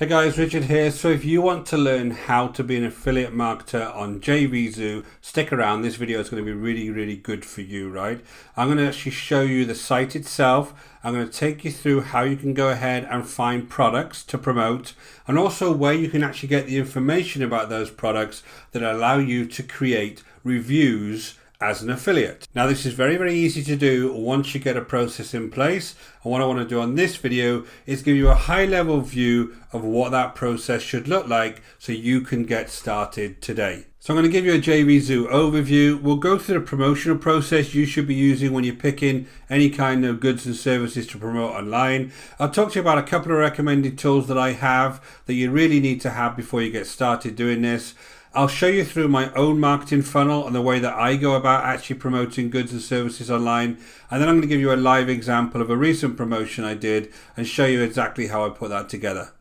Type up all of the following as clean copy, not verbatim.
Hey guys, Richard here. So if you want to learn how to be an affiliate marketer on JVZoo, stick around. This video is going to be really good for you, right? I'm going to actually show you the site itself. I'm going to take you through how you can go ahead and find products to promote, and also where you can actually get the information about those products that allow you to create reviews as an affiliate. Now this is very easy to do once you get a process in place, and what I want to do on this video is give you a high level view of what that process should look like so you can get started today. So I'm going to give you a JVZoo overview. We'll go through the promotional process you should be using when you're picking any kind of goods and services to promote online. I'll talk to you about a couple of recommended tools that I have that you really need to have before you get started doing this. I'll show you through my own marketing funnel and the way that I go about actually promoting goods and services online. And then I'm going to give you a live example of a recent promotion I did and show you exactly how I put that together.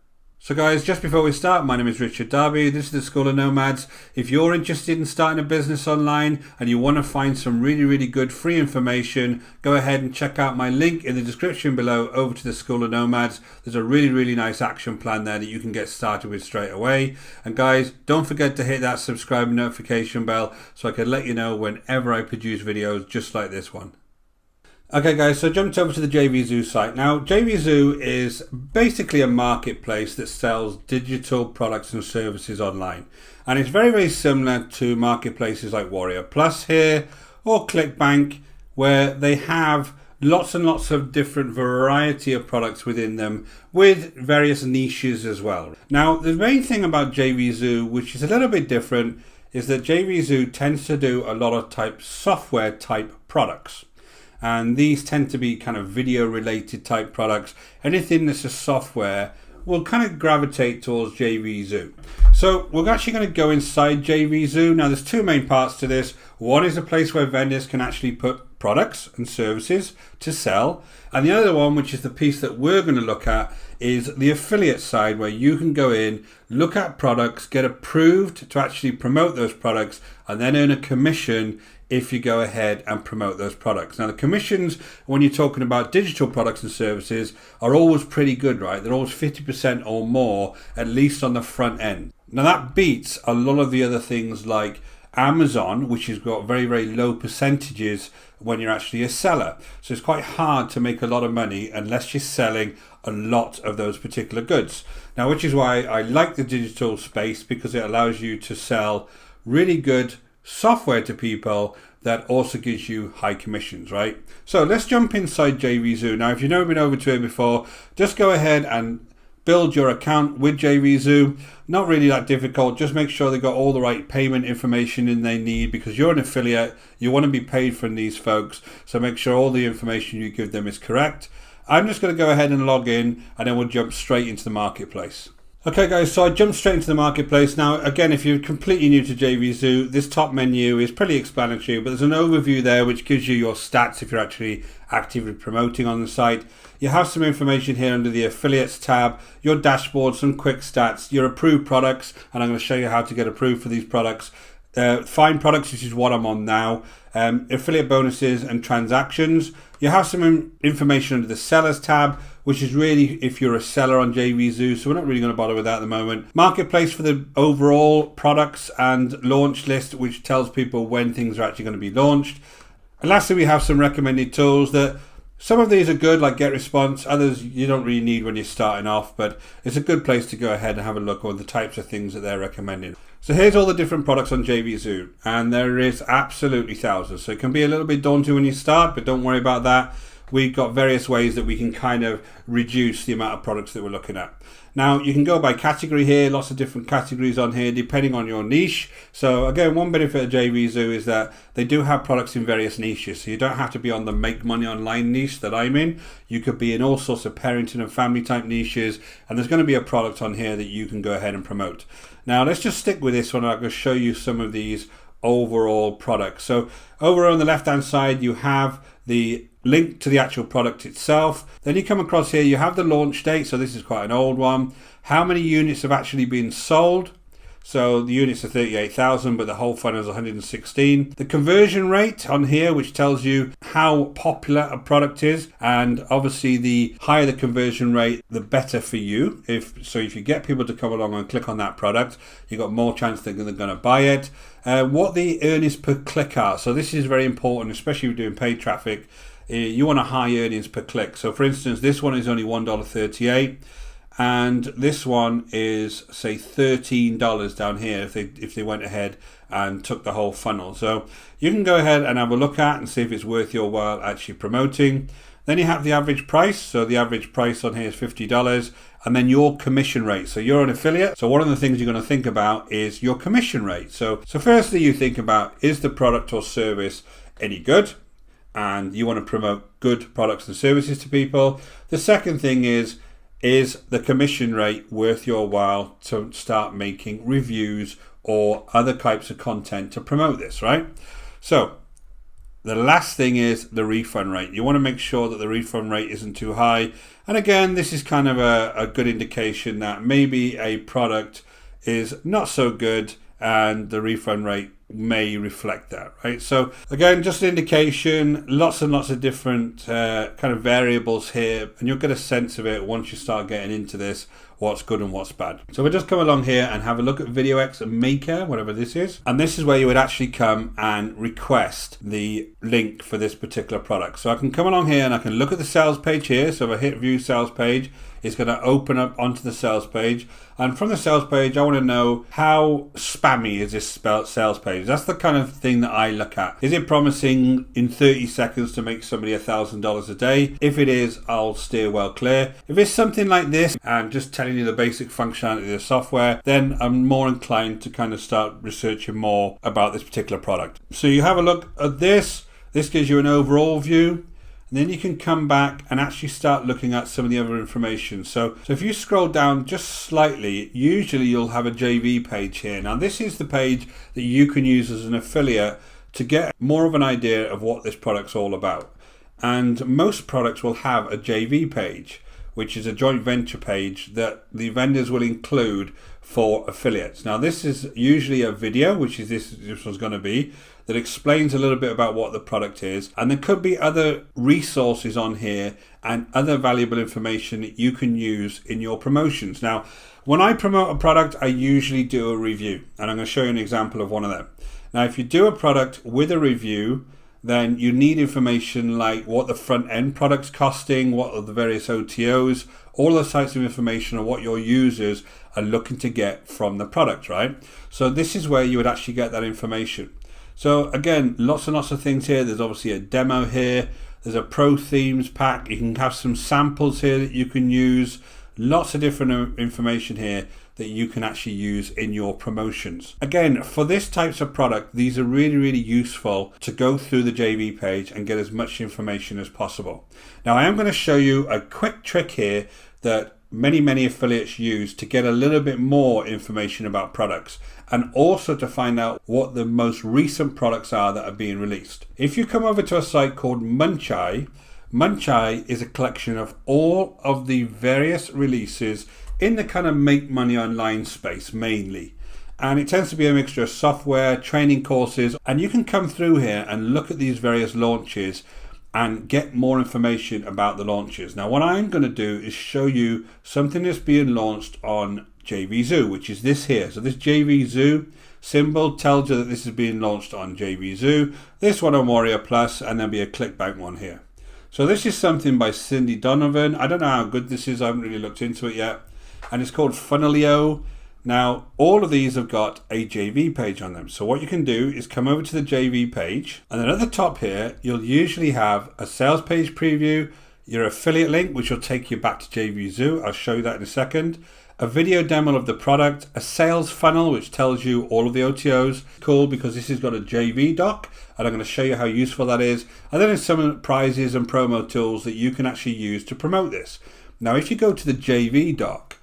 So guys, just before we start, my name is Richard Darby. This is the School of Nomads. If you're interested in starting a business online and you want to find some really good free information, go ahead and check out my link in the description below over to the School of Nomads. There's a really nice action plan there that you can get started with straight away. And guys, don't forget to hit that subscribe notification bell so I can let you know whenever I produce videos just like this one. Okay guys, so I jumped over to the JVZoo site. Now JVZoo is basically a marketplace that sells digital products and services online. And it's very similar to marketplaces like Warrior Plus here or ClickBank, where they have lots and lots of different variety of products within them with various niches as well. Now the main thing about JVZoo, which is a little bit different, is that JVZoo tends to do a lot of software type products. And these tend to be kind of video related type products. Anything that's a software will kind of gravitate towards JVZoo. So we're actually going to go inside JVZoo. Now there's two main parts to this. One is a place where vendors can actually put products and services to sell. And the other one, which is the piece that we're going to look at, is the affiliate side, where you can go in, look at products, get approved to actually promote those products, and then earn a commission if you go ahead and promote those products. Now the commissions, when you're talking about digital products and services, are always pretty good, right? They're always 50% or more, at least on the front end. Now that beats a lot of the other things like Amazon, which has got very low percentages when you're actually a seller. So it's quite hard to make a lot of money unless you're selling a lot of those particular goods. Now, which is why I like the digital space, because it allows you to sell really good software to people that also gives you high commissions, right? So let's jump inside JVZoo. Now, if you've never been over to it before, just go ahead and build your account with JVZoo. Not really that difficult. Just make sure they've got all the right payment information in they need, because you're an affiliate. You want to be paid from these folks. So make sure all the information you give them is correct. I'm just going to go ahead and log in, and then we'll jump straight into the marketplace. Okay guys, so I jumped straight into the marketplace. Now again, if you're completely new to JVZoo, this top menu is pretty explanatory, but there's an overview there which gives you your stats if you're actually actively promoting on the site. You have some information here under the affiliates tab, your dashboard, some quick stats, your approved products, and I'm going to show you how to get approved for these products. Find products, which is what I'm on now, affiliate bonuses and transactions. You have some information under the sellers tab, which is really if you're a seller on JVZoo, so we're not really going to bother with that at the moment. Marketplace for the overall products, and launch list, which tells people when things are actually going to be launched. And lastly, we have some recommended tools that some of these are good, like GetResponse. Others you don't really need when you're starting off, but it's a good place to go ahead and have a look at the types of things that they're recommending. So here's all the different products on JVZoo, and there is absolutely thousands. So it can be a little bit daunting when you start, but don't worry about that. We've got various ways that we can kind of reduce the amount of products that we're looking at. Now you can go by category here, lots of different categories on here depending on your niche. So again, one benefit of JVZoo is that they do have products in various niches. So you don't have to be on the make money online niche that I'm in. You could be in all sorts of parenting and family type niches, and there's going to be a product on here that you can go ahead and promote. Now let's just stick with this one. I'm going to show you some of these overall products. So over on the left hand side, you have the link to the actual product itself. Then you come across here, you have the launch date. So this is quite an old one. How many units have actually been sold? So the units are 38,000, but the whole funnel is 116. The conversion rate on here, which tells you how popular a product is, and obviously the higher the conversion rate, the better for you. If you get people to come along and click on that product, you've got more chance that they're going to buy it. What the earnings per click are. So this is very important, especially if you're doing paid traffic. You want a high earnings per click. So for instance, this one is only $1.38. And this one is, say, $13 down here if they went ahead and took the whole funnel. So you can go ahead and have a look at and see if it's worth your while actually promoting. Then you have the average price. So the average price on here is $50. And then your commission rate. So you're an affiliate. So one of the things you're going to think about is your commission rate. So firstly, you think about, is the product or service any good? And you want to promote good products and services to people. The second thing is the commission rate worth your while to start making reviews or other types of content to promote this, right? So the last thing is the refund rate. You want to make sure that the refund rate isn't too high. And again, this is kind of a good indication that maybe a product is not so good and the refund rate may reflect that, right? So again, just an indication, lots and lots of different kind of variables here, and you'll get a sense of it once you start getting into this, what's good and what's bad. So we'll just come along here and have a look at VideoX Maker, whatever this is. And this is where you would actually come and request the link for this particular product. So I can come along here and I can look at the sales page here. So if I hit view sales page, it's going to open up onto the sales page. And from the sales page, I want to know how spammy is this sales page. That's the kind of thing that I look at. Is it promising in 30 seconds to make somebody $1,000 a day? If it is, I'll steer well clear. If it's something like this and just telling you the basic functionality of the software, then I'm more inclined to kind of start researching more about this particular product. So you have a look at this. This gives you an overall view. And then you can come back and actually start looking at some of the other information. So if you scroll down just slightly, usually you'll have a JV page here. Now this is the page that you can use as an affiliate to get more of an idea of what this product's all about. And most products will have a JV page, which is a joint venture page that the vendors will include for affiliates. Now this is usually a video, which is this one's going to be, that explains a little bit about what the product is. And there could be other resources on here and other valuable information that you can use in your promotions. Now, when I promote a product, I usually do a review, and I'm going to show you an example of one of them. Now, if you do a product with a review, then you need information like what the front end product's costing, what are the various OTOs, all those types of information on what your users are looking to get from the product, right? So this is where you would actually get that information. So again, lots and lots of things here. There's obviously a demo here. There's a pro themes pack. You can have some samples here that you can use. Lots of different information here that you can actually use in your promotions. Again, for this types of product, these are really, really useful to go through the JV page and get as much information as possible. Now, I am going to show you a quick trick here that many affiliates use to get a little bit more information about products and also to find out what the most recent products are that are being released. If you come over to a site called Muncheye is a collection of all of the various releases in the kind of make money online space mainly. And it tends to be a mixture of software, training courses, and you can come through here and look at these various launches and get more information about the launches. Now, what I'm going to do is show you something that's being launched on JVZoo, which is this here. So this JVZoo symbol tells you that this is being launched on JVZoo. This one on Warrior Plus, and there'll be a ClickBank one here. So this is something by Cindy Donovan. I don't know how good this is. I haven't really looked into it yet. And it's called Funnelio. Now, all of these have got a JV page on them. So what you can do is come over to the JV page, and then at the top here, you'll usually have a sales page preview, your affiliate link, which will take you back to JVZoo. I'll show you that in a second. A video demo of the product, a sales funnel, which tells you all of the OTOs. Cool, because this has got a JV doc, and I'm going to show you how useful that is. And then there's some prizes and promo tools that you can actually use to promote this. Now, if you go to the JV doc,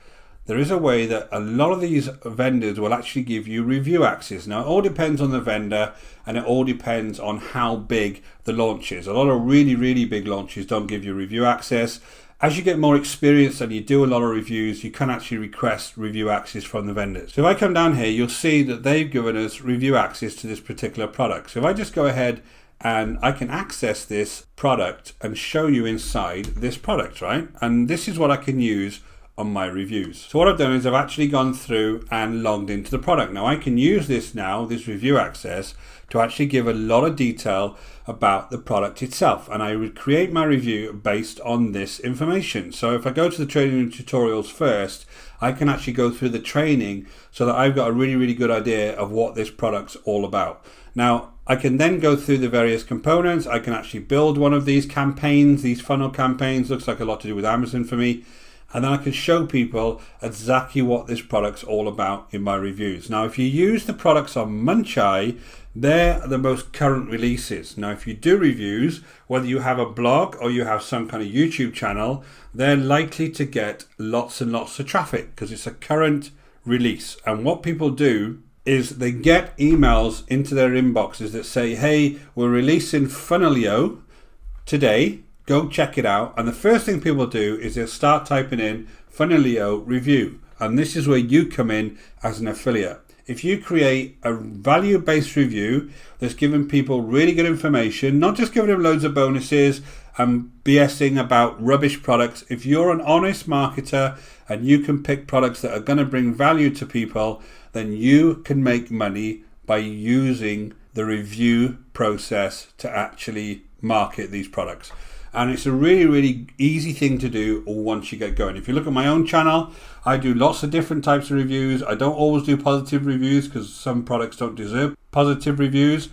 there is a way that a lot of these vendors will actually give you review access. Now, it all depends on the vendor, and it all depends on how big the launch is. A lot of really big launches don't give you review access. as you get more experience and you do a lot of reviews, you can actually request review access from the vendors. So if I come down here, you'll see that they've given us review access to this particular product. So if I just go ahead and I can access this product and show you inside this product, right? And this is what I can use on my reviews. So what I've done is I've actually gone through and logged into the product. Now I can use this review access, to actually give a lot of detail about the product itself. And I would create my review based on this information. So if I go to the training and tutorials first, I can actually go through the training so that I've got a really, really good idea of what this product's all about. Now, I can then go through the various components. I can actually build one of these campaigns, these funnel campaigns. Looks like a lot to do with Amazon for me. And then I can show people exactly what this product's all about in my reviews. Now, if you use the products on Muncheye, they're the most current releases. Now, if you do reviews, whether you have a blog or you have some kind of YouTube channel, they're likely to get lots and lots of traffic because it's a current release. And what people do is they get emails into their inboxes that say, hey, we're releasing Funnelio today. Go check it out. And the first thing people do is they'll start typing in Funnelio review. And this is where you come in as an affiliate. If you create a value-based review that's giving people really good information, not just giving them loads of bonuses and BSing about rubbish products. If you're an honest marketer and you can pick products that are going to bring value to people, then you can make money by using the review process to actually market these products. And it's a really, really easy thing to do once you get going. If you look at my own channel, I do lots of different types of reviews. I don't always do positive reviews because some products don't deserve positive reviews.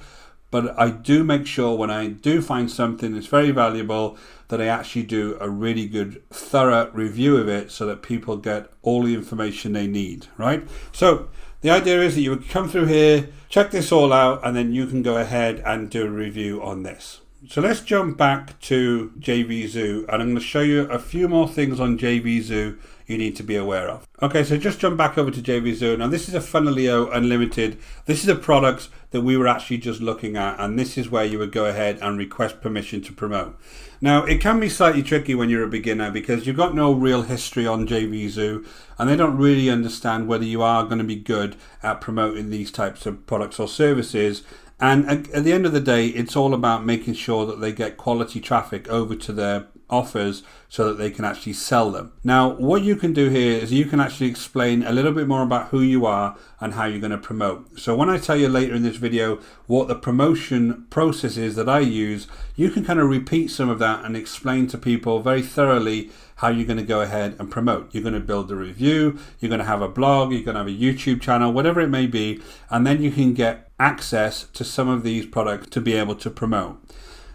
But I do make sure when I do find something that's very valuable that I actually do a really good, thorough review of it so that people get all the information they need, right? So the idea is that you would come through here, check this all out, and then you can go ahead and do a review on this. So let's jump back to JVZoo, and I'm going to show you a few more things on JVZoo you need to be aware of. Okay, so just jump back over to JVZoo. Now this is a Funnelio Unlimited. This is a product that we were actually just looking at, and this is where you would go ahead and request permission to promote. Now it can be slightly tricky when you're a beginner because you've got no real history on JVZoo, and they don't really understand whether you are going to be good at promoting these types of products or services. And at the end of the day, it's all about making sure that they get quality traffic over to their offers so that they can actually sell them. Now, what you can do here is you can actually explain a little bit more about who you are and how you're going to promote. So when I tell you later in this video what the promotion process is that I use, you can kind of repeat some of that and explain to people very thoroughly how you're going to go ahead and promote. You're going to build a review, you're going to have a blog, you're going to have a YouTube channel, whatever it may be, and then you can get access to some of these products to be able to promote.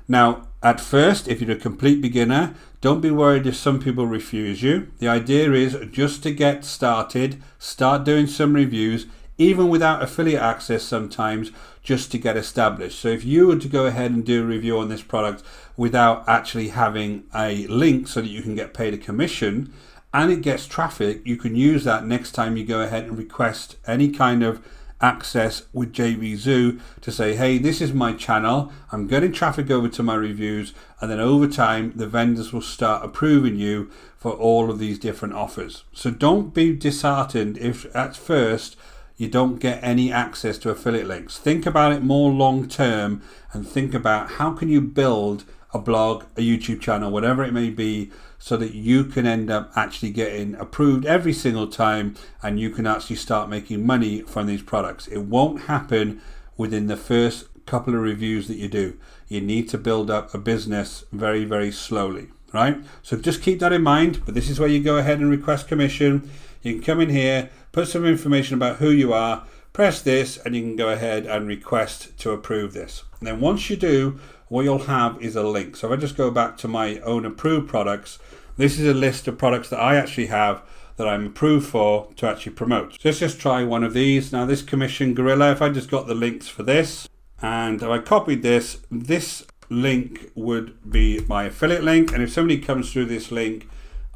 Now, at first, if you're a complete beginner, don't be worried if some people refuse you. The idea is just to get started, start doing some reviews, even without affiliate access sometimes, just to get established. So if you were to go ahead and do a review on this product without actually having a link so that you can get paid a commission and it gets traffic, you can use that next time you go ahead and request any kind of access with JVZoo to say, hey, this is my channel, I'm getting traffic over to my reviews, and then over time the vendors will start approving you for all of these different offers. So don't be disheartened if at first you don't get any access to affiliate links. Think about it more long term and think about how can you build a blog, a YouTube channel, whatever it may be, so that you can end up actually getting approved every single time and you can actually start making money from these products. It won't happen within the first couple of reviews that you do. You need to build up a business very, very slowly, right? So just keep that in mind, but this is where you go ahead and request commission. You can come in here, put some information about who you are, press this, and you can go ahead and request to approve this. And then once you do, what you'll have is a link. So if I just go back to my own approved products, this is a list of products that I actually have that I'm approved for to actually promote. So let's just try one of these. Now this Commission Gorilla, if I just got the links for this, and if I copied this, this link would be my affiliate link. And if somebody comes through this link,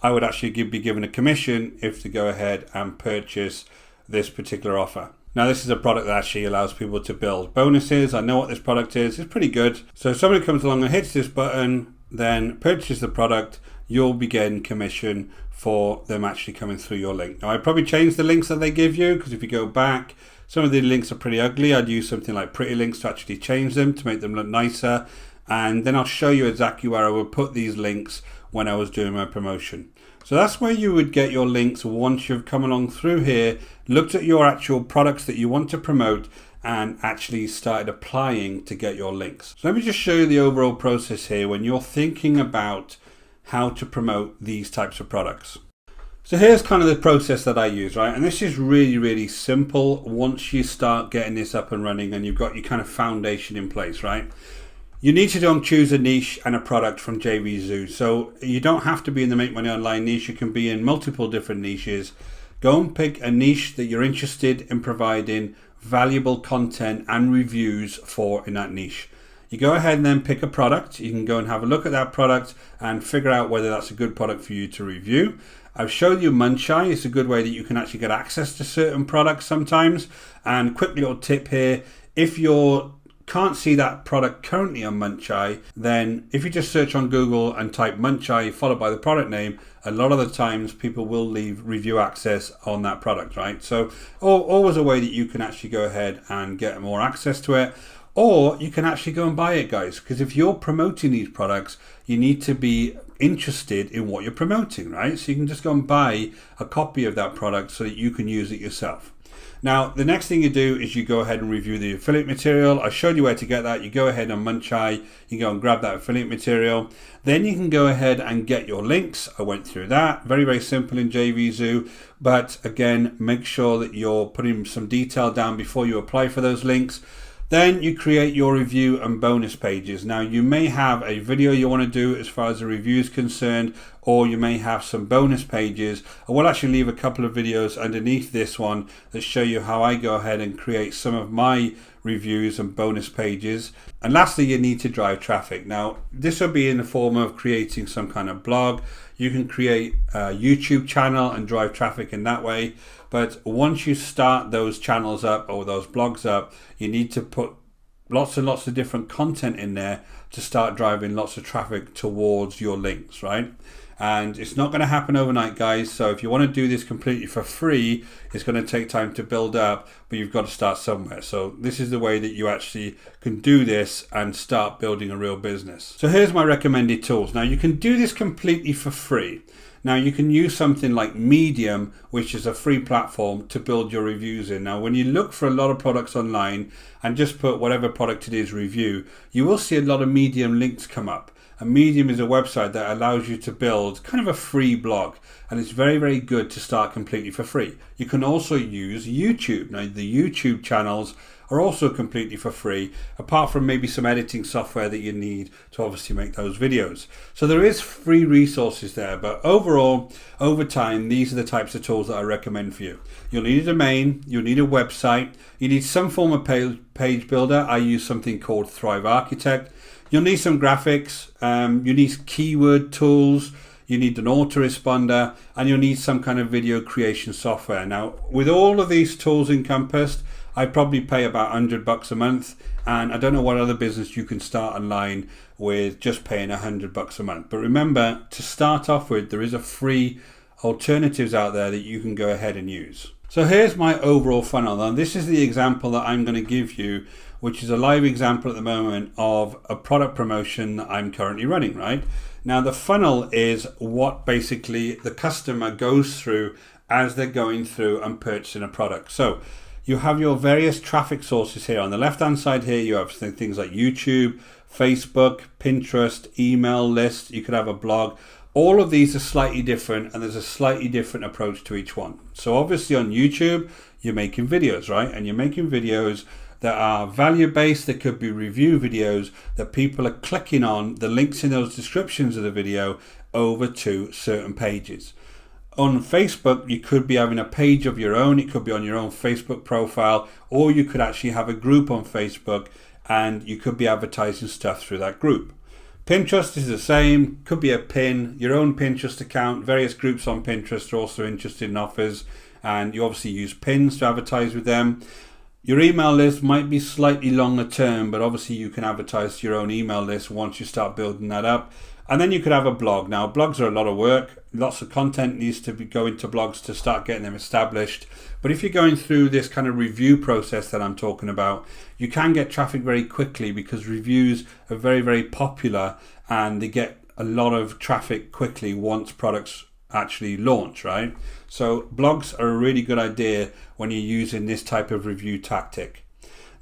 I would actually be given a commission if they go ahead and purchase this particular offer. Now this is a product that actually allows people to build bonuses. I know what this product is, it's pretty good. So if somebody comes along and hits this button, then purchase the product, you'll be getting commission for them actually coming through your link. Now, I probably changed the links that they give you, because if you go back, some of the links are pretty ugly. I'd use something like Pretty Links to actually change them to make them look nicer. And then I'll show you exactly where I would put these links when I was doing my promotion. So that's where you would get your links once you've come along through here, looked at your actual products that you want to promote, and actually started applying to get your links. So let me just show you the overall process here when you're thinking about how to promote these types of products. So here's kind of the process that I use, right? And this is really, really simple once you start getting this up and running and you've got your kind of foundation in place, right? You need to choose a niche and a product from JVZoo. So you don't have to be in the Make Money Online niche. You can be in multiple different niches. Go and pick a niche that you're interested in providing valuable content and reviews for in that niche. You go ahead and then pick a product. You can go and have a look at that product and figure out whether that's a good product for you to review. I've showed you Muncheye. It's a good way that you can actually get access to certain products sometimes. And quick little tip here, if you can't see that product currently on Muncheye, then if you just search on Google and type Muncheye followed by the product name, a lot of the times people will leave review access on that product, right? So always a way that you can actually go ahead and get more access to it. Or you can actually go and buy it, guys, because if you're promoting these products, you need to be interested in what you're promoting, right? So you can just go and buy a copy of that product so that you can use it yourself. Now, the next thing you do is you go ahead and review the affiliate material. I showed you where to get that. You go ahead on Muncheye, you go and grab that affiliate material. Then you can go ahead and get your links. I went through that. Very, very simple in JVZoo. But again, make sure that you're putting some detail down before you apply for those links. Then you create your review and bonus pages. Now you may have a video you want to do as far as the review is concerned, or you may have some bonus pages. I will actually leave a couple of videos underneath this one that show you how I go ahead and create some of my reviews and bonus pages. And lastly, you need to drive traffic. Now this will be in the form of creating some kind of blog. You can create a YouTube channel and drive traffic in that way. But once you start those channels up or those blogs up, you need to put lots and lots of different content in there to start driving lots of traffic towards your links, right? And it's not going to happen overnight, guys. So if you want to do this completely for free, it's going to take time to build up, but you've got to start somewhere. So this is the way that you actually can do this and start building a real business. So here's my recommended tools. Now you can do this completely for free. Now you can use something like Medium, which is a free platform to build your reviews in. Now when you look for a lot of products online and just put whatever product it is review, you will see a lot of Medium links come up. And Medium is a website that allows you to build kind of a free blog, and it's very, very good to start completely for free. You can also use YouTube. Now the YouTube channels are also completely for free, apart from maybe some editing software that you need to obviously make those videos. So there is free resources there, but overall, over time, these are the types of tools that I recommend for you. You'll need a domain, you'll need a website, you need some form of page builder. I use something called Thrive Architect. You'll need some graphics, you need keyword tools, you need an autoresponder, and you'll need some kind of video creation software. Now, with all of these tools encompassed, I probably pay about $100 a month, and I don't know what other business you can start online with just paying $100 a month. But remember, to start off with, there is a free alternatives out there that you can go ahead and use. So here's my overall funnel. Now this is the example that I'm going to give you, which is a live example at the moment of a product promotion that I'm currently running, right? Now the funnel is what basically the customer goes through as they're going through and purchasing a product. So you have your various traffic sources here. On the left hand side here, you have things like YouTube, Facebook, Pinterest, email list. You could have a blog. All of these are slightly different, and there's a slightly different approach to each one. So obviously on YouTube, you're making videos, right? And you're making videos that are value-based. That could be review videos that people are clicking on the links in those descriptions of the video over to certain pages. On Facebook, you could be having a page of your own. It could be on your own Facebook profile, or you could actually have a group on Facebook and you could be advertising stuff through that group. Pinterest is the same. Could be a pin, your own Pinterest account. Various groups on Pinterest are also interested in offers, and you obviously use pins to advertise with them. Your email list might be slightly longer term, but obviously you can advertise to your own email list once you start building that up. And then you could have a blog. Now, blogs are a lot of work. Lots of content needs to go into blogs to start getting them established. But if you're going through this kind of review process that I'm talking about, you can get traffic very quickly because reviews are very, very popular and they get a lot of traffic quickly once products actually launch, right? So blogs are a really good idea when you're using this type of review tactic.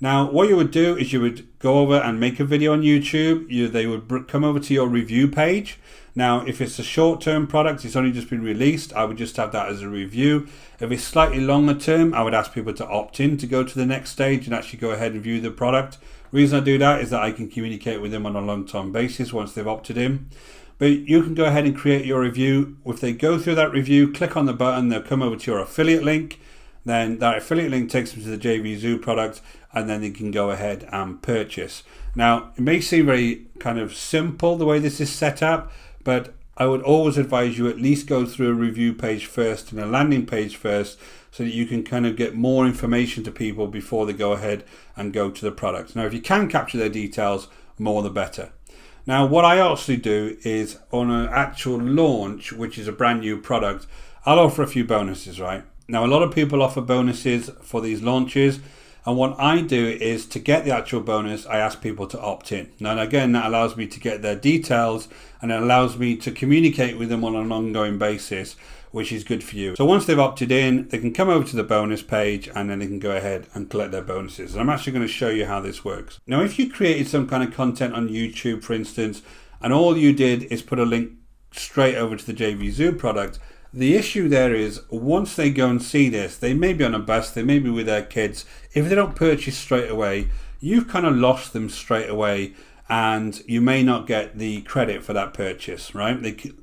Now, what you would do is you would go over and make a video on YouTube. They would come over to your review page. Now, if it's a short-term product, it's only just been released, I would just have that as a review. If it's slightly longer term, I would ask people to opt in to go to the next stage and actually go ahead and view the product. The reason I do that is that I can communicate with them on a long-term basis once they've opted in. But you can go ahead and create your review. If they go through that review, click on the button, they'll come over to your affiliate link. Then that affiliate link takes them to the JVZoo product, and then they can go ahead and purchase. Now, it may seem very kind of simple the way this is set up, but I would always advise you at least go through a review page first and a landing page first, so that you can kind of get more information to people before they go ahead and go to the product. Now, if you can capture their details, more the better. Now, what I also do is on an actual launch, which is a brand new product, I'll offer a few bonuses, right? Now, a lot of people offer bonuses for these launches, and what I do is to get the actual bonus, I ask people to opt in. Now, again, that allows me to get their details, and it allows me to communicate with them on an ongoing basis, which is good for you. So once they've opted in, they can come over to the bonus page, and then they can go ahead and collect their bonuses. And I'm actually going to show you how this works. Now, if you created some kind of content on YouTube, for instance, and all you did is put a link straight over to the JVZoo product, the issue there is once they go and see this, they may be on a bus, they may be with their kids. If they don't purchase straight away, you've kind of lost them straight away, and you may not get the credit for that purchase, right?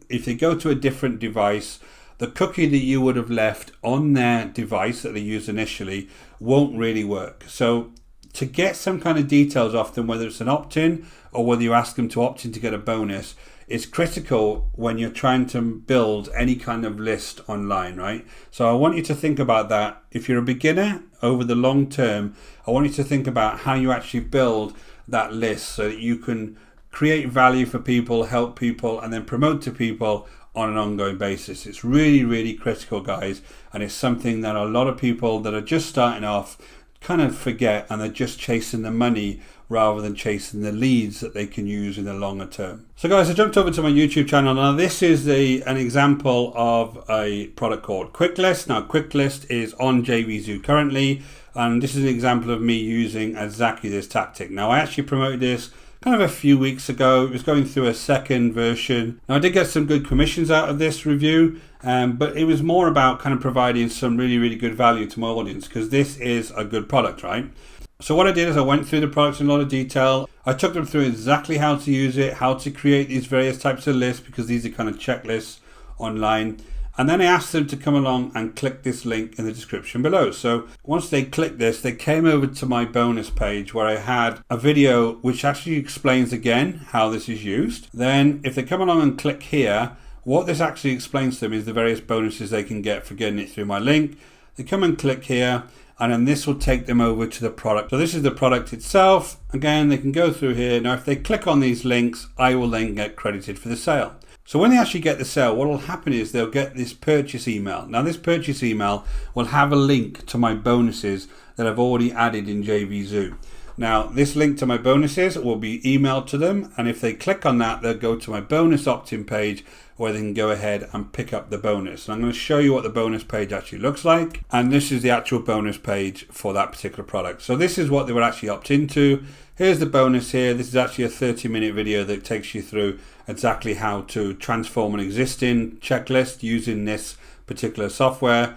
If they go to a different device, the cookie that you would have left on their device that they used initially won't really work. So to get some kind of details off them, whether it's an opt-in or whether you ask them to opt in to get a bonus, is critical when you're trying to build any kind of list online, right? So I want you to think about that. If you're a beginner, over the long term, I want you to think about how you actually build that list so that you can create value for people, help people, and then promote to people on an ongoing basis. It's really, really critical, guys, and it's something that a lot of people that are just starting off kind of forget, and they're just chasing the money rather than chasing the leads that they can use in the longer term. So guys, I jumped over to my YouTube channel. Now this is an example of a product called QuickList. Now QuickList is on JVZoo currently, and this is an example of me using exactly this tactic. Now I actually promoted this kind of a few weeks ago. It was going through a second version. Now I did get some good commissions out of this review, but it was more about kind of providing some really, really good value to my audience, because this is a good product, right? So what I did is I went through the products in a lot of detail. I took them through exactly how to use it, how to create these various types of lists, because these are kind of checklists online. And then I asked them to come along and click this link in the description below. So once they clicked this, they came over to my bonus page where I had a video which actually explains again how this is used. Then if they come along and click here, what this actually explains to them is the various bonuses they can get for getting it through my link. They come and click here, and then this will take them over to the product. So this is the product itself. Again, they can go through here. Now, if they click on these links, I will then get credited for the sale. So when they actually get the sale, what will happen is they'll get this purchase email. Now, this purchase email will have a link to my bonuses that I've already added in JVZoo. Now, this link to my bonuses will be emailed to them, and if they click on that, they'll go to my bonus opt-in page where they can go ahead and pick up the bonus. And I'm going to show you what the bonus page actually looks like, and this is the actual bonus page for that particular product. So this is what they will actually opt into. Here's the bonus here. This is actually a 30-minute video that takes you through exactly how to transform an existing checklist using this particular software.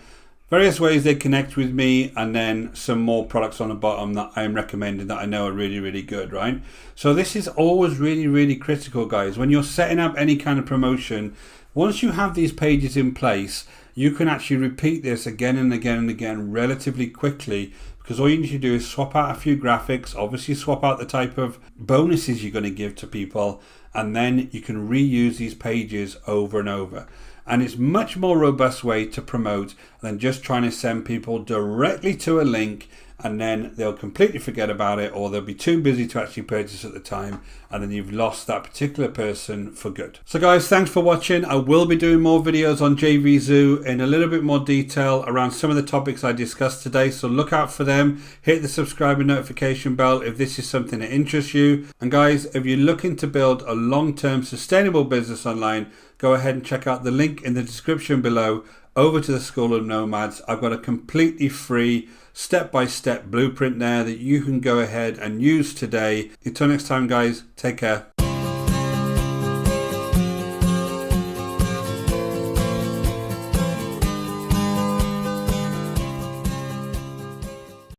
Various ways they connect with me, and then some more products on the bottom that I'm recommending that I know are really, really good, right? So this is always really, really critical, guys. When you're setting up any kind of promotion, once you have these pages in place, you can actually repeat this again and again and again relatively quickly, because all you need to do is swap out a few graphics, obviously swap out the type of bonuses you're going to give to people, and then you can reuse these pages over and over. And it's much more robust way to promote, than just trying to send people directly to a link, and then they'll completely forget about it, or they'll be too busy to actually purchase at the time, and then you've lost that particular person for good. So guys, thanks for watching. I will be doing more videos on JVZoo in a little bit more detail around some of the topics I discussed today, so look out for them. Hit the subscribe and notification bell if this is something that interests you. And guys, if you're looking to build a long-term sustainable business online, go ahead and check out the link in the description below over to the School of Nomads. I've got a completely free step-by-step blueprint there that you can go ahead and use today. Until next time guys, take care.